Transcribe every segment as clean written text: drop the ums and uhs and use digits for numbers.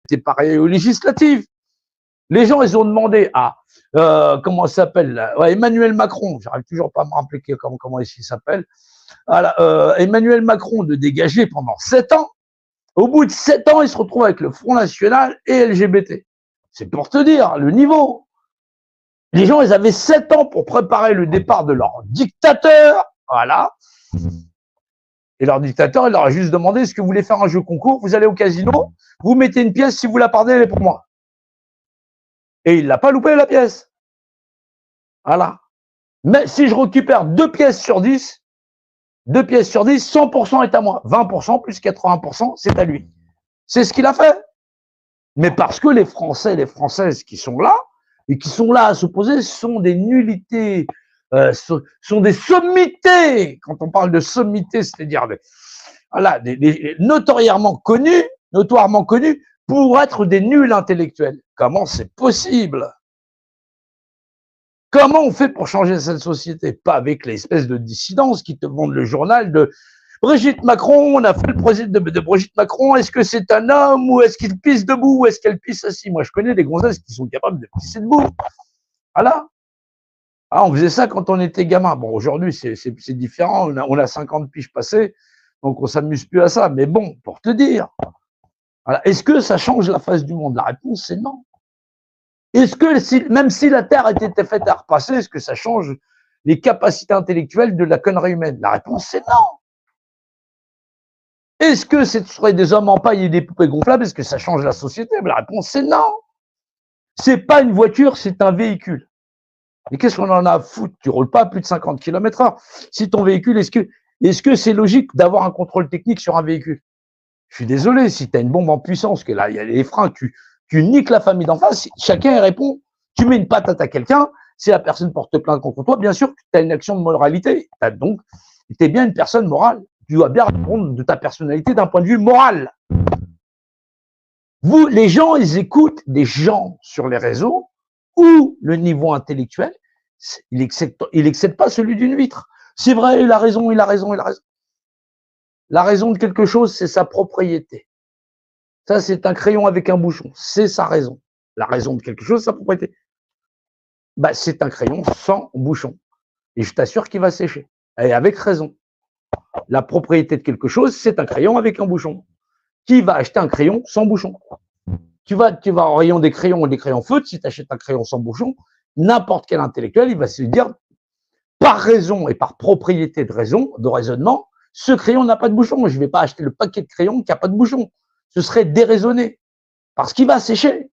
C'est pareil aux législatives. Les gens, ils ont demandé à, comment ça s'appelle, ouais, Emmanuel Macron, j'arrive toujours pas à me rappeler comment il s'appelle, Emmanuel Macron de dégager pendant 7 ans. Au bout de 7 ans, il se retrouve avec le Front National et LGBT. C'est pour te dire le niveau. Les gens, ils avaient 7 ans pour préparer le départ de leur dictateur. Voilà. Et leur dictateur, il leur a juste demandé, est-ce que vous voulez faire un jeu concours? Vous allez au casino, vous mettez une pièce, si vous la perdez, elle est pour moi. Et il l'a pas loupé, la pièce. Voilà. Mais si je récupère 2 pièces sur 10, 100% est à moi. 20% plus 80%, c'est à lui. C'est ce qu'il a fait. Mais parce que les Français et les Françaises qui sont là, et qui sont là à s'opposer, sont des nullités, sont des sommités. Quand on parle de sommité, c'est-à-dire voilà, des notoirement connus pour être des nuls intellectuels. Comment c'est possible? Comment on fait pour changer cette société? Pas avec l'espèce de dissidence qui te vendent le journal de Brigitte Macron, on a fait le projet de Brigitte Macron, est-ce que c'est un homme ou est-ce qu'il pisse debout ou est-ce qu'elle pisse assis? Moi, je connais des gonzesses qui sont capables de pisser debout. Voilà. Ah, on faisait ça quand on était gamin. Bon, aujourd'hui, c'est différent. On a 50 piges passées, donc on s'amuse plus à ça. Mais bon, pour te dire, voilà. Est-ce que ça change la face du monde? La réponse, c'est non. Est-ce que, même si la Terre était faite à repasser, est-ce que ça change les capacités intellectuelles de la connerie humaine? La réponse, c'est non. Est-ce que ce serait des hommes en paille et des poupées gonflables? Est-ce que ça change la société? La réponse, c'est non. C'est pas une voiture, c'est un véhicule. Et qu'est-ce qu'on en a à foutre? Tu roules pas à plus de 50 km/h. Si ton véhicule, est-ce que c'est logique d'avoir un contrôle technique sur un véhicule? Je suis désolé, si tu as une bombe en puissance, que là, il y a les freins, tu niques la famille d'en face, chacun répond. Tu mets une patate à quelqu'un, si la personne porte plainte contre toi, bien sûr que tu as une action de moralité. Donc, tu es bien une personne morale. Tu dois bien répondre de ta personnalité d'un point de vue moral. Vous, les gens, ils écoutent des gens sur les réseaux où le niveau intellectuel, il excède pas celui d'une huître. C'est vrai, il a raison. La raison de quelque chose, c'est sa propriété. Ça, c'est un crayon avec un bouchon. C'est sa raison. La raison de quelque chose, sa propriété. Bah, c'est un crayon sans bouchon. Et je t'assure qu'il va sécher. Et avec raison. La propriété de quelque chose, c'est un crayon avec un bouchon. Qui va acheter un crayon sans bouchon? Tu vas au rayon des crayons ou des crayons feutres, si tu achètes un crayon sans bouchon, n'importe quel intellectuel, il va se dire, par raison et par propriété de raisonnement, ce crayon n'a pas de bouchon. Je ne vais pas acheter le paquet de crayons qui n'a pas de bouchon. Ce serait déraisonné. Parce qu'il va sécher.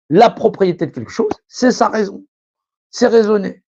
La propriété de quelque chose, c'est sa raison. C'est raisonné.